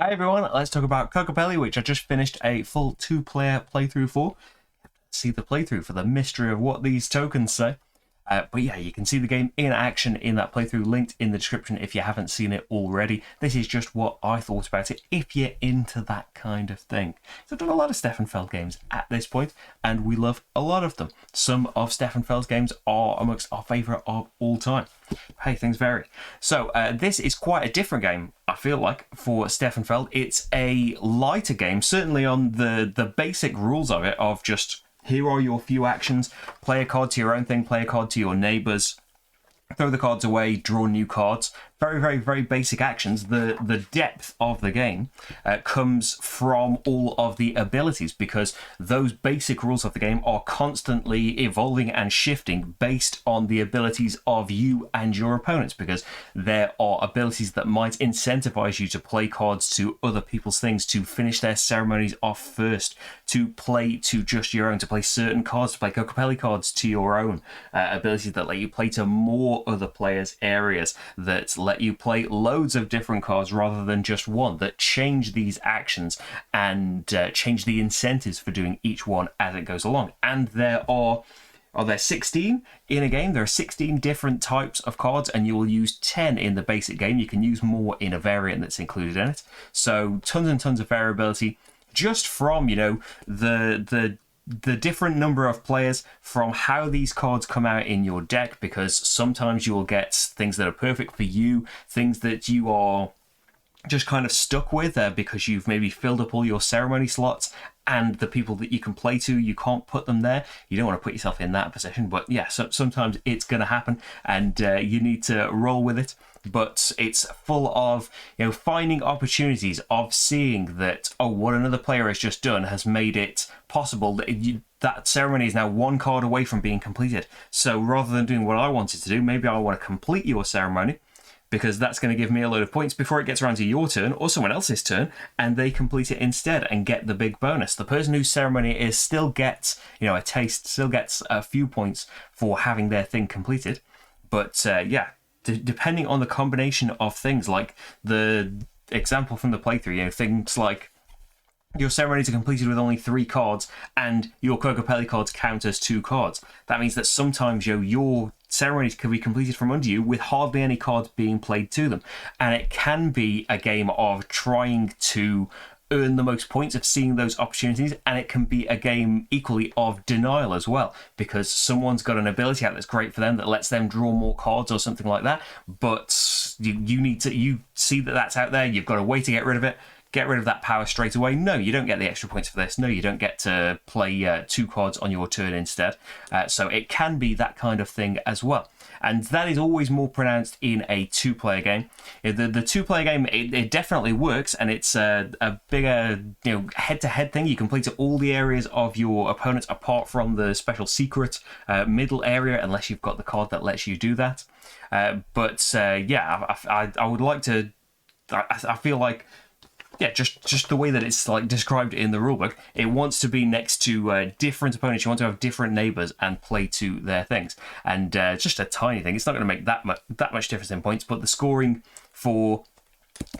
Hi everyone, let's talk about Kokopelli, which I just finished a full 2-player playthrough for. See the playthrough for the mystery of what these tokens say. But yeah, you can see the game in action in that playthrough, linked in the description if you haven't seen it already. This is just what I thought about it, if you're into that kind of thing. So I've done a lot of Stefan Feld games at this point, and we love a lot of them. Some of Stefan Feld's games are amongst our favourite of all time. Hey, things vary. So this is quite a different game, I feel like, for Stefan Feld. It's a lighter game, certainly on the basic rules of it, of just here are your few actions, play a card to your own thing, play a card to your neighbours, throw the cards away, draw new cards. Very, very, very basic actions. The depth of the game comes from all of the abilities, because those basic rules of the game are constantly evolving and shifting based on the abilities of you and your opponents, because there are abilities that might incentivize you to play cards to other people's things, to finish their ceremonies off first, to play to just your own, to play certain cards, to play Kokopelli cards to your own, abilities that let you play to more other players' areas, that let you play loads of different cards rather than just one, that change these actions and change the incentives for doing each one as it goes along. And there are there 16 in a game? There are 16 different types of cards, and you will use 10 in the basic game. You can use more in a variant that's included in it. So tons and tons of variability, just from, you know, the different number of players, from how these cards come out in your deck, because sometimes you will get things that are perfect for you, things that you are just kind of stuck with because you've maybe filled up all your ceremony slots, and the people that you can play to, you can't put them there. You don't want to put yourself in that position, but yeah, so sometimes it's going to happen, and you need to roll with it. But it's full of, you know, finding opportunities of seeing that, oh, what another player has just done has made it possible that that ceremony is now one card away from being completed. So rather than doing what I wanted to do, maybe I want to complete your ceremony, because that's going to give me a load of points before it gets around to your turn or someone else's turn, and they complete it instead and get the big bonus. The person whose ceremony is still gets, you know, a taste, still gets a few points for having their thing completed. But yeah, depending on the combination of things, like the example from the playthrough, you know, things like your ceremonies are completed with only 3 cards, and your Kokopelli cards count as 2 cards. That means that sometimes your ceremonies can be completed from under you with hardly any cards being played to them. And it can be a game of trying to earn the most points, of seeing those opportunities, and it can be a game equally of denial as well, because someone's got an ability out that's great for them that lets them draw more cards or something like that, but you see that that's out there, you've got a way to get rid of it. Get rid of that power straight away. No, you don't get the extra points for this. No, you don't get to play 2 cards on your turn instead. So it can be that kind of thing as well. And that is always more pronounced in a 2-player game. The 2-player game, it definitely works, and it's a bigger, you know, head-to-head thing. You can play to all the areas of your opponents apart from the special secret middle area, unless you've got the card that lets you do that. But yeah, I would like to. I feel like, yeah, just the way that it's like described in the rulebook, it wants to be next to different opponents. You want to have different neighbours and play to their things. And just a tiny thing. It's not going to make that much difference in points, but the scoring for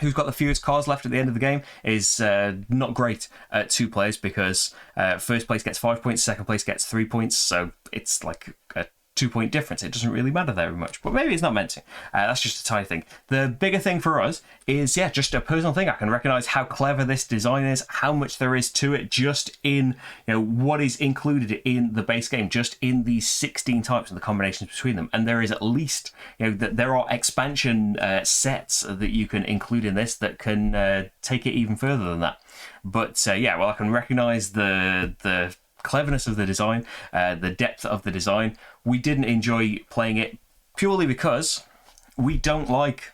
who's got the fewest cards left at the end of the game is not great at 2 players, because first place gets 5 points, second place gets 3 points. So it's like a 2-point difference. It doesn't really matter very much, but maybe it's not meant to. That's just a tiny thing. The bigger thing for us is, yeah, just a personal thing. I can recognize how clever this design is, how much there is to it, just in, you know, what is included in the base game, just in these 16 types and the combinations between them. And there is at least, you know, that there are expansion sets that you can include in this that can take it even further than that. But yeah, well, I can recognize the cleverness of the design, the depth of the design. We didn't enjoy playing it purely because we don't like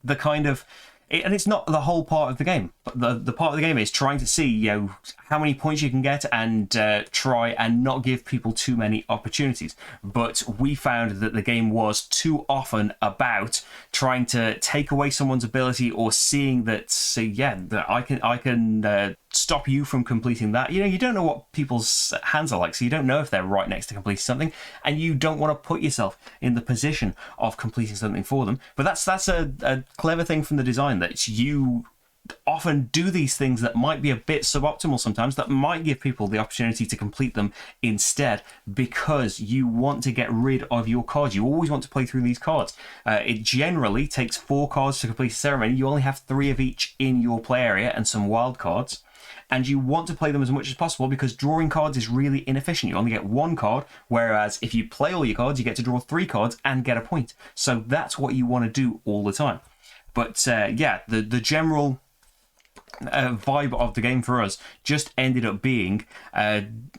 the kind of, and it's not the whole part of the game, but the part of the game is trying to see, you know, how many points you can get, and try and not give people too many opportunities. But we found that the game was too often about trying to take away someone's ability, or seeing that, say, yeah, that I can stop you from completing that. You know, you don't know what people's hands are like, so you don't know if they're right next to completing something, and you don't want to put yourself in the position of completing something for them. But that's a clever thing from the design, that you often do these things that might be a bit suboptimal sometimes, that might give people the opportunity to complete them instead, because you want to get rid of your cards. You always want to play through these cards. It generally takes 4 cards to complete a ceremony. You only have 3 of each in your play area and some wild cards. And you want to play them as much as possible, because drawing cards is really inefficient. You only get 1 card, whereas if you play all your cards, you get to draw 3 cards and get a point. So that's what you want to do all the time. But yeah, the general vibe of the game for us just ended up being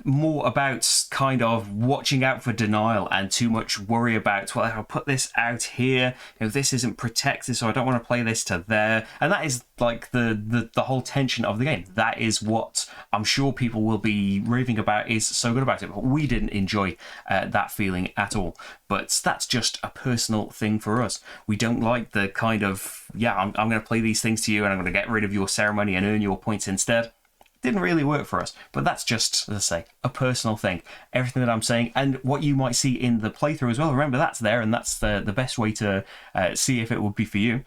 more about kind of watching out for denial and too much worry about, well, I'll put this out here, this isn't protected, so I don't want to play this to there. And that is like the whole tension of the game. That is what I'm sure people will be raving about is so good about it, but we didn't enjoy that feeling at all. But that's just a personal thing for us. We don't like the kind of, yeah, I'm going to play these things to you and I'm going to get rid of your ceremony and earn your points instead. Didn't really work for us. But that's just, as I say, a personal thing. Everything that I'm saying and what you might see in the playthrough as well, remember that's there, and that's the best way to see if it would be for you.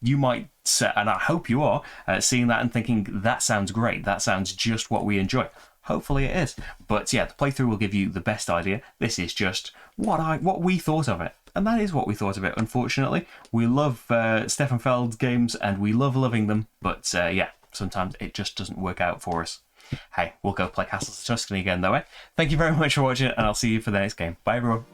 You might, and I hope you are, seeing that and thinking, that sounds great. That sounds just what we enjoy. Hopefully it is. But yeah, the playthrough will give you the best idea. This is just what we thought of it. And that is what we thought of it, unfortunately. We love Stefan Feld's games and we love loving them. But yeah, sometimes it just doesn't work out for us. Hey, we'll go play Castles of Tuscany again though, eh? Thank you very much for watching, and I'll see you for the next game. Bye everyone.